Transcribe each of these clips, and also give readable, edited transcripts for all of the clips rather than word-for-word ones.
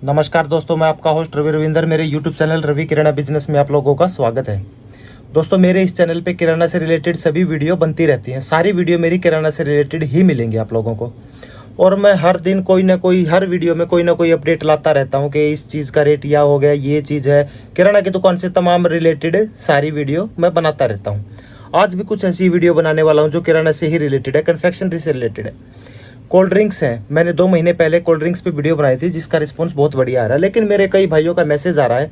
नमस्कार दोस्तों, मैं आपका होस्ट रवि रविंदर। मेरे YouTube चैनल रवि किराना बिजनेस में आप लोगों का स्वागत है। दोस्तों, मेरे इस चैनल पे किराना से रिलेटेड सभी वीडियो बनती रहती हैं। सारी वीडियो मेरी किराना से रिलेटेड ही मिलेंगी आप लोगों को। और मैं हर दिन कोई ना कोई, हर वीडियो में कोई ना कोई अपडेट लाता रहता हूँ कि इस चीज़ का रेट यह हो गया, ये चीज़ है। किराना की दुकान से तमाम रिलेटेड सारी वीडियो मैं बनाता रहता हूँ। आज भी कुछ ऐसी वीडियो बनाने वाला हूँ जो किराना से ही रिलेटेड है, कन्फेक्शनरी से रिलेटेड है। कोल्ड ड्रिंक्स हैं। मैंने 2 महीने पहले कोल्ड ड्रिंक्स पे वीडियो बनाई थी जिसका रिस्पांस बहुत बढ़िया आ रहा है, लेकिन मेरे कई भाइयों का मैसेज आ रहा है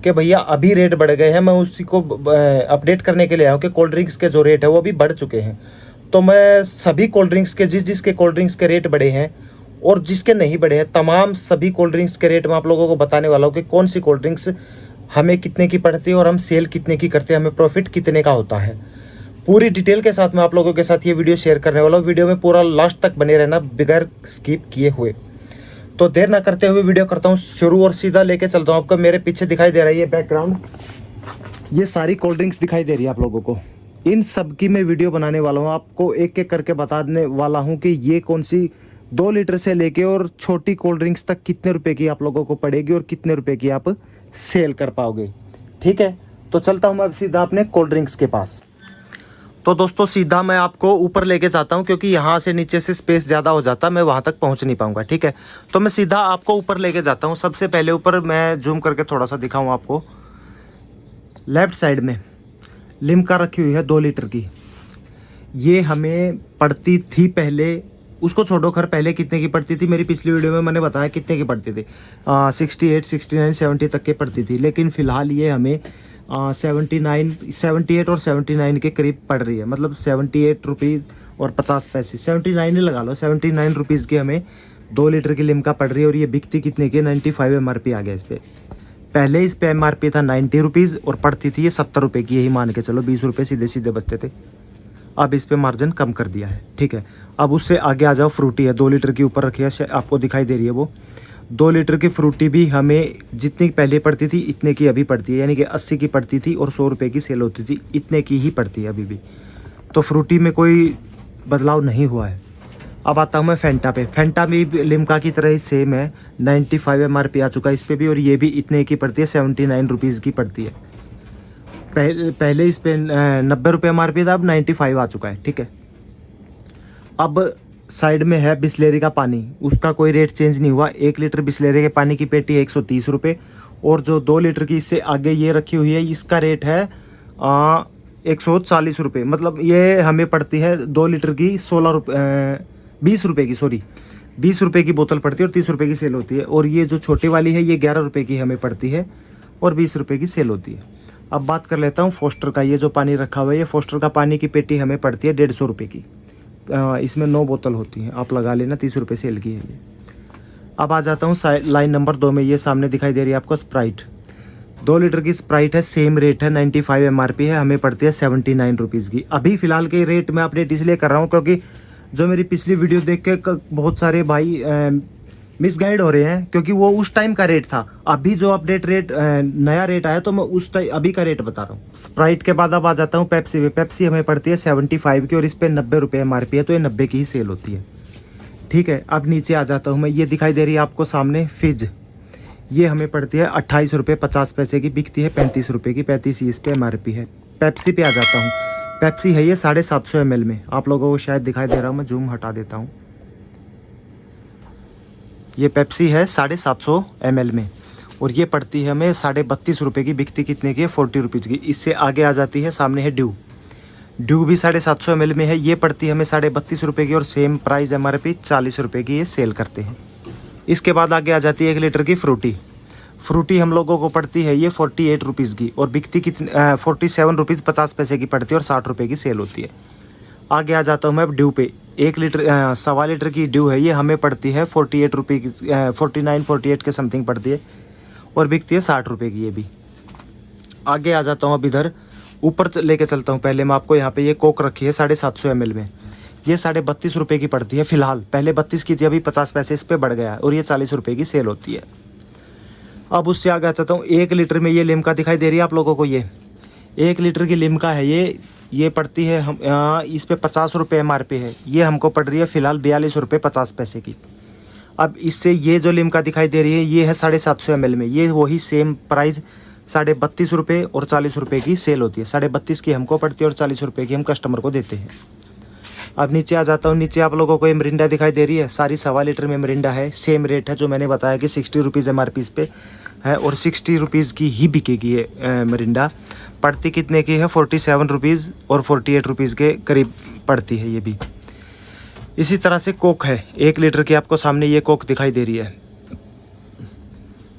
कि भैया अभी रेट बढ़ गए हैं। मैं उसी को अपडेट करने के लिए आया हूँ कि कोल्ड ड्रिंक्स के जो रेट है वो अभी बढ़ चुके हैं। तो मैं सभी कोल्ड ड्रिंक्स के जिसके कोल्ड ड्रिंक्स के रेट बढ़े हैं और जिसके नहीं बढ़े हैं, तमाम सभी कोल्ड ड्रिंक्स के रेट मैं आप लोगों को बताने वाला हूँ कि कौन सी कोल्ड ड्रिंक्स हमें कितने की पड़ती है और हम सेल कितने की करते हैं, हमें प्रॉफिट कितने का होता है। पूरी डिटेल के साथ मैं आप लोगों के साथ ये वीडियो शेयर करने वाला हूँ। वीडियो में पूरा लास्ट तक बने रहना बगैर स्किप किए हुए। तो देर ना करते हुए वीडियो करता हूँ शुरू और सीधा लेके चलता हूँ। आपको मेरे पीछे दिखाई दे रहा है ये बैकग्राउंड, ये सारी कोल्ड ड्रिंक्स दिखाई दे रही है आप लोगों को। इन सब की मैं वीडियो बनाने वाला हूँ, आपको एक एक करके बताने वाला हूँ कि ये कौन सी 2 लीटर से लेके और छोटी कोल्ड ड्रिंक्स तक कितने रुपए की आप लोगों को पड़ेगी और कितने रुपए की आप सेल कर पाओगे। ठीक है, तो चलता हूँ मैं अब सीधा अपने कोल्ड ड्रिंक्स के पास। तो दोस्तों, सीधा मैं आपको ऊपर लेके जाता हूँ क्योंकि यहाँ से नीचे से स्पेस ज़्यादा हो जाता, मैं वहाँ तक पहुँच नहीं पाऊँगा। ठीक है, तो मैं सीधा आपको ऊपर लेके जाता हूँ। सबसे पहले ऊपर मैं जूम करके थोड़ा सा दिखाऊँ आपको। लेफ़्ट साइड में लिम्का रखी हुई है 2 लीटर की। ये हमें पड़ती थी पहले, उसको छोड़ो खैर, पहले कितने की पड़ती थी मेरी पिछली वीडियो में मैंने बताया कितने की पड़ती थी। 68, 69, 70 तक की पड़ती थी, लेकिन फ़िलहाल ये हमें 78 और 79 के करीब पड़ रही है। मतलब 78 रुपीज़ और 50 पैसे, 79 ही लगा लो। 79 रुपीज़ की हमें 2 लीटर की लिम्का पड़ रही है। और ये बिकती कितने की? 95 MRP आ गया इस पर। पहले इस पे MRP था 90 रुपीज़ और पड़ती थी ये 70 रुपये की, यही मान के चलो 20 रुपये सीधे सीधे बचते थे। अब इस पे मार्जिन कम कर दिया है। ठीक है, अब उससे आगे आ जाओ। फ्रूटी है 2 लीटर की ऊपर रखी है, आपको दिखाई दे रही है वो 2 लीटर की फ्रूटी भी हमें जितनी पहले पड़ती थी इतने की अभी पड़ती है। यानी कि 80 की पड़ती थी और 100 रुपये की सेल होती थी, इतने की ही पड़ती है अभी भी। तो फ्रूटी में कोई बदलाव नहीं हुआ है। अब आता हूँ मैं फेंटा पे। फेंटा भी लिम्का की तरह ही सेम है, 95 MRP आ चुका है इस पर भी, और ये भी इतने की पड़ती है, 79 रुपीज़ की पड़ती है। पहले इस पर 90 रुपये MRP था, अब 95 आ चुका है। ठीक है, अब साइड में है बिस्लेरी का पानी, उसका कोई रेट चेंज नहीं हुआ। 1 लीटर बिस्लेरी के पानी की पेटी 130 रुपये, और जो 2 लीटर की इससे आगे ये रखी हुई है इसका रेट है 140 रुपये। मतलब ये हमें पड़ती है 2 लीटर की 20 रुपये की, सॉरी 20 रुपये की बोतल पड़ती है और 30 रुपये की सेल होती है। और ये जो छोटी वाली है ये 11 रुपये की हमें पड़ती है और 20 रुपये की सेल होती है। अब बात कर लेता हूँ फोस्टर का। ये जो पानी रखा हुआ है, ये फोस्टर का पानी की पेटी हमें पड़ती है 150 रुपये की। इसमें 9 बोतल होती हैं, आप लगा लेना, 30 रुपये सेल की है ये। अब आ जाता हूँ लाइन नंबर 2 में। ये सामने दिखाई दे रही है आपको स्प्राइट, 2 लीटर की स्प्राइट है, सेम रेट है, 95 MRP है, हमें पड़ती है 79 रुपीज़ की। अभी फ़िलहाल के रेट में अपडेट इसलिए कर रहा हूँ क्योंकि जो मेरी पिछली वीडियो देख के बहुत सारे भाई मिसगाइड हो रहे हैं, क्योंकि वो उस टाइम का रेट था। अभी जो अपडेट रेट नया रेट आया तो मैं उस टाइम अभी का रेट बता रहा हूँ। स्प्राइट के बाद अब आ जाता हूँ पेप्सी पे। पेप्सी हमें पड़ती है 75 की और इस पर 90 रुपये MRP है, तो ये 90 की ही सेल होती है। ठीक है, अब नीचे आ जाता हूँ मैं। ये दिखाई दे रही है आपको सामने फिज, ये हमें पड़ती है 28 रुपये 50 पैसे की, बिकती है 35 रुपये की, 35 ही इस पर MRP है। पेप्सी पे आ जाता हूँ। पेप्सी है ये 750 ml में, आप लोगों को शायद दिखाई दे रहा हूँ, मैं जूम हटा देता हूँ। ये पेप्सी है 750 ml में और ये पड़ती है हमें 32.5 रुपये की, बिकती कितने की है? 40 रुपीज़ की। इससे आगे आ जाती है, सामने है ड्यू। ड्यू भी 750 ml में है, ये पड़ती है हमें 32.5 रुपये की और सेम प्राइस MRP 40 रुपये की, ये सेल करते हैं। इसके बाद आगे आ जाती है 1 लीटर की फ्रूटी। फ्रूटी हम लोगों को पड़ती है ये 48 रुपीज़ की और बिकती कितनी 47 रुपीज़ 50 पैसे की पड़ती है और 60 रुपये की सेल होती है। आगे आ जाता हूँ मैं ड्यू पे। 1 लीटर 1.25 लीटर की ड्यू है, ये हमें पड़ती है 48 रुपये की, 48 के समथिंग पड़ती है और बिकती है 60 रुपये की ये भी। आगे आ जाता हूँ अब इधर ऊपर लेके चलता हूँ। पहले मैं आपको यहाँ पे ये कोक रखी है 750 ml में, ये 32.5 रुपये की पड़ती है फ़िलहाल। पहले 32 की थी, अभी 50 पैसे इस पर बढ़ गया और ये 40 रुपये की सेल होती है। अब उससे आगे आ जाता हूँ। 1 लीटर में ये लिम्का दिखाई दे रही है आप लोगों को, ये 1 लीटर की लिम्का है, ये पड़ती है हम इस पे 50 रुपये MRP है, ये हमको पड़ रही है फ़िलहाल 42 रुपये 50 पैसे की। अब इससे ये जो लिम्का दिखाई दे रही है ये है 750 ml में, ये वही सेम प्राइस 32.5 रुपये और 40 रुपये की सेल होती है। 32.5 की हमको पड़ती है और 40 रुपये की हम कस्टमर को देते हैं। अब नीचे आ जाता हूँ, नीचे आप लोगों को ये मिरिंडा दिखाई दे रही है, सारी 1.25 लीटर में मिरिंडा है। सेम रेट है जो मैंने बताया कि 60 रुपीज़ MRP पे है और 60 रुपीज़ की ही बिकेगी ये मिरिंडा। पड़ती कितने की है? 47 रुपीज़ और 48 रुपीज़ के करीब पड़ती है ये भी। इसी तरह से कोक है 1 लीटर की, आपको सामने ये कोक दिखाई दे रही है।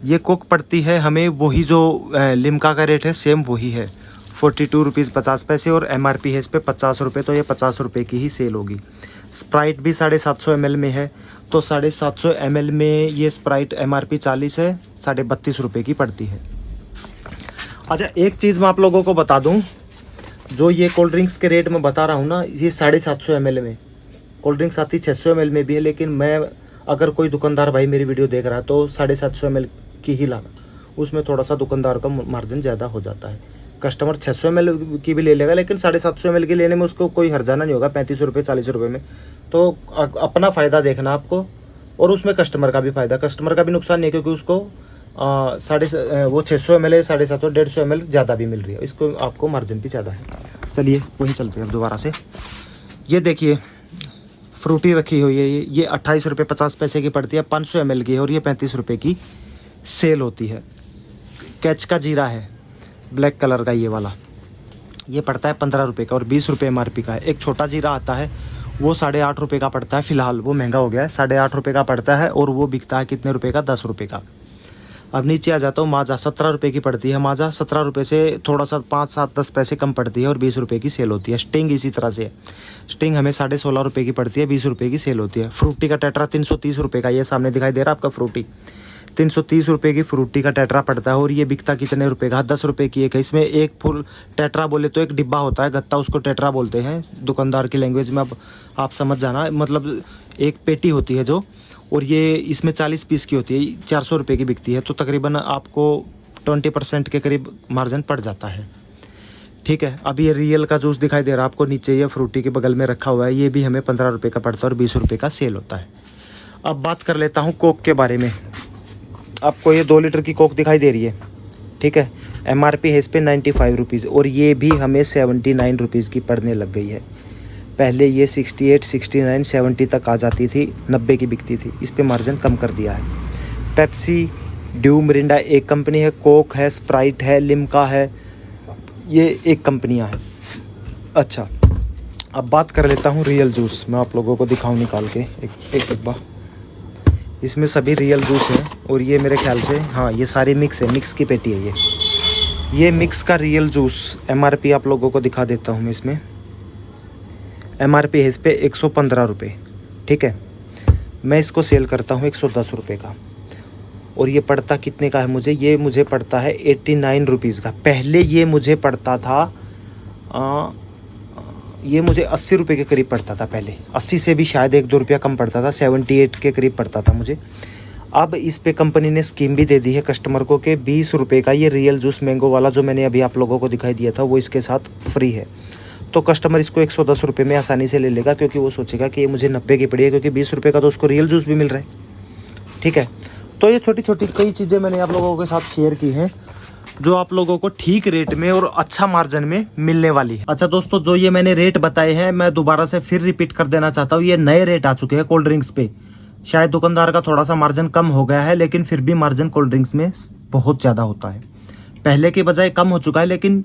ये कोक पड़ती है हमें वही जो लिम्का का रेट है सेम वही है, 42 रुपीज़ 50 पैसे और MRP है इस पर 50 रुपये, तो ये 50 रुपये की ही सेल होगी। स्प्राइट भी 750 ml में है, तो 750 ml में ये स्प्राइट MRP 40 है, 32.5 रुपये की पड़ती है। अच्छा एक चीज़ मैं आप लोगों को बता दूं, जो ये कोल्ड ड्रिंक्स के रेट में बता रहा हूँ ना, ये 750 ml में, कोल्ड ड्रिंक्स आती 600 ml में भी है, लेकिन मैं अगर कोई दुकानदार भाई मेरी वीडियो देख रहा है तो 750 ml की ही लाना, उसमें थोड़ा सा दुकानदार का मार्जिन ज़्यादा हो जाता है। कस्टमर 600 ml की भी ले लेगा, लेकिन 750 ml की लेने में उसको कोई हर्जाना नहीं होगा 35 रुपये 40 रुपये में। तो अपना फ़ायदा देखना आपको, और उसमें कस्टमर का भी फ़ायदा, कस्टमर का भी नुकसान नहीं है, क्योंकि उसको वो 600 ml 750 150 ml ज़्यादा भी मिल रही है, इसको आपको मार्जिन भी ज़्यादा है। चलिए वहीं चलते हैं दोबारा से। ये देखिए फ्रूटी रखी हुई है, ये 28 रुपये 50 पैसे की पड़ती है, 500 ml की है और ये 35 रुपये की सेल होती है। कैच का जीरा है ब्लैक कलर का, ये वाला ये पड़ता है 15 रुपये का और 20 रुपये MRP का है। एक छोटा जीरा आता है वो 8.5 रुपये का पड़ता है, फ़िलहाल वो महंगा हो गया है, 8.5 रुपये का पड़ता है और वो बिकता है कितने रुपये का? 10 रुपये का। अब नीचे आ जाता हूँ, माजा 17 रुपये की पड़ती है, माजा 17 रुपये से थोड़ा सा 5 7 10 पैसे कम पड़ती है और 20 रुपये की सेल होती है। स्टिंग इसी तरह से है, स्टिंग हमें 16.5 रुपये की पड़ती है, 20 रुपये की सेल होती है। फ्रूटी का टेट्रा 330 रुपये का, ये सामने दिखाई दे रहा है आपका फ्रूटी, 330 रुपये की फ्रूटी का टेट्रा पड़ता है और ये बिकता कितने रुपये का? 10 रुपये की एक है। इसमें एक फुल टेट्रा बोले तो एक डिब्बा होता है, गत्ता, उसको टेट्रा बोलते हैं दुकानदार की लैंग्वेज में, अब आप समझ जाना, मतलब एक पेटी होती है जो, और ये इसमें 40 पीस की होती है, 400 रुपये की बिकती है, तो तकरीबन आपको 20% के करीब मार्जिन पड़ जाता है। ठीक है। अब ये रियल का जूस दिखाई दे रहा है आपको नीचे, ये फ्रूटी के बगल में रखा हुआ है, ये भी हमें 15 रुपये का पड़ता है और 20 रुपये का सेल होता है। अब बात कर लेता हूँ कोक के बारे में। आपको ये 2 लीटर की कोक दिखाई दे रही है, ठीक है, MRP है इस पर 95 रुपीज़ और ये भी हमें 79 रुपीज़ की पड़ने लग गई है। पहले ये 68 69 70 तक आ जाती थी, 90 की बिकती थी, इस पे मार्जिन कम कर दिया है। पेप्सी, ड्यू, मिरिंडा एक कंपनी है, कोक है, स्प्राइट है, लिम्का है, ये एक कंपनियां हैं। अच्छा अब बात कर लेता हूँ रियल जूस, मैं आप लोगों को दिखाऊँ निकाल के एक डिब्बा, इसमें सभी रियल जूस है और ये मेरे ख्याल से, हाँ ये सारे मिक्स है, मिक्स की पेटी है ये मिक्स का रियल जूस। MRP आप लोगों को दिखा देता हूँ मैं, इसमें MRP है इस पर 115 रुपये, ठीक है, मैं इसको सेल करता हूँ 110 रुपये का और ये पड़ता कितने का है मुझे? ये मुझे पड़ता है 89 रुपीज़ का। पहले ये मुझे पड़ता था ये मुझे 80 रुपये के करीब पड़ता था पहले, 80 से भी शायद 1-2 रुपया कम पड़ता था, 78 के करीब पड़ता था मुझे। अब इस पे कंपनी ने स्कीम भी दे दी है कस्टमर को कि 20 रुपये का ये रियल जूस मैंगो वाला जो मैंने अभी आप लोगों को दिखाई दिया था वो इसके साथ फ्री है। तो कस्टमर इसको 110 रुपये में आसानी से ले लेगा, क्योंकि वो सोचेगा कि ये मुझे 90 की पड़ी है, क्योंकि 20 रुपये का तो उसको रियल जूस भी मिल रहा है। ठीक है, तो ये छोटी छोटी कई चीज़ें मैंने आप लोगों के साथ शेयर की हैं जो आप लोगों को ठीक रेट में और अच्छा मार्जिन में मिलने वाली है। अच्छा दोस्तों, जो ये मैंने रेट बताए हैं मैं दोबारा से फिर रिपीट कर देना चाहता हूँ, ये नए रेट आ चुके हैं कोल्ड ड्रिंक्स पे। शायद दुकानदार का थोड़ा सा मार्जिन कम हो गया है, लेकिन फिर भी मार्जिन कोल्ड ड्रिंक्स में बहुत ज़्यादा होता है। पहले के बजाय कम हो चुका है, लेकिन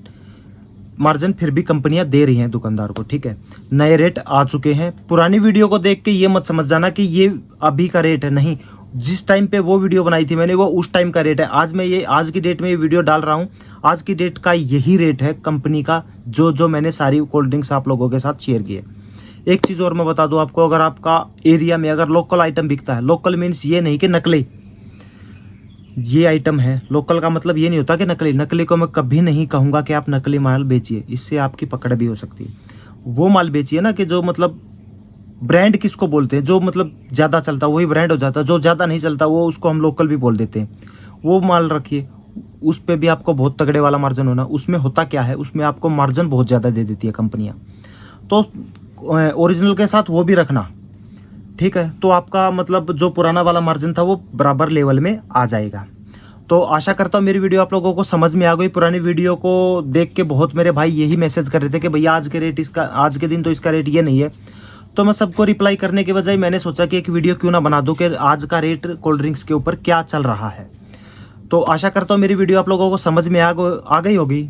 मार्जिन फिर भी कंपनियां दे रही हैं दुकानदार को। ठीक है, नए रेट आ चुके हैं। पुरानी वीडियो को देख के ये मत समझ जाना कि ये अभी का रेट है, नहीं, जिस टाइम पे वो वीडियो बनाई थी मैंने वो उस टाइम का रेट है। आज की डेट में ये वीडियो डाल रहा हूँ, आज की डेट का यही रेट है कंपनी का, जो मैंने सारी कोल्ड ड्रिंक्स आप लोगों के साथ शेयर किए। एक चीज़ और मैं बता दूं आपको, अगर आपका एरिया में अगर लोकल आइटम बिकता है, लोकल मीन्स ये नहीं कि नकली, ये आइटम है लोकल का मतलब ये नहीं होता कि नकली को मैं कभी नहीं कहूँगा कि आप नकली माल बेचिए, इससे आपकी पकड़ भी हो सकती है। वो माल बेचिए ना कि जो मतलब ब्रांड किसको बोलते हैं, जो मतलब ज़्यादा चलता है वही ब्रांड हो जाता है, जो ज़्यादा नहीं चलता वो उसको हम लोकल भी बोल देते हैं। वो माल रखिए, उस पर भी आपको बहुत तगड़े वाला मार्जिन होना। उसमें होता क्या है, उसमें आपको मार्जिन बहुत ज़्यादा दे देती है कंपनियाँ, तो ओरिजिनल के साथ वो भी रखना। ठीक है, तो आपका मतलब जो पुराना वाला मार्जिन था वो बराबर लेवल में आ जाएगा। तो आशा करता हूँ मेरी वीडियो आप लोगों को समझ में आ गई। पुरानी वीडियो को देख के बहुत मेरे भाई यही मैसेज कर रहे थे कि भैया आज के दिन तो इसका रेट ये नहीं है। तो मैं सबको रिप्लाई करने के बजाय मैंने सोचा कि एक वीडियो क्यों ना बना दूं कि आज का रेट कोल्ड ड्रिंक्स के ऊपर क्या चल रहा है। तो आशा करता हूँ मेरी वीडियो आप लोगों को समझ में आ गई होगी,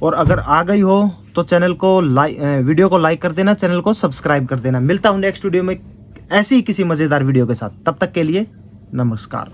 और अगर आ गई हो तो वीडियो को लाइक कर देना, चैनल को सब्सक्राइब कर देना। मिलता हूँ नेक्स्ट वीडियो में ऐसी ही किसी मज़ेदार वीडियो के साथ। तब तक के लिए नमस्कार।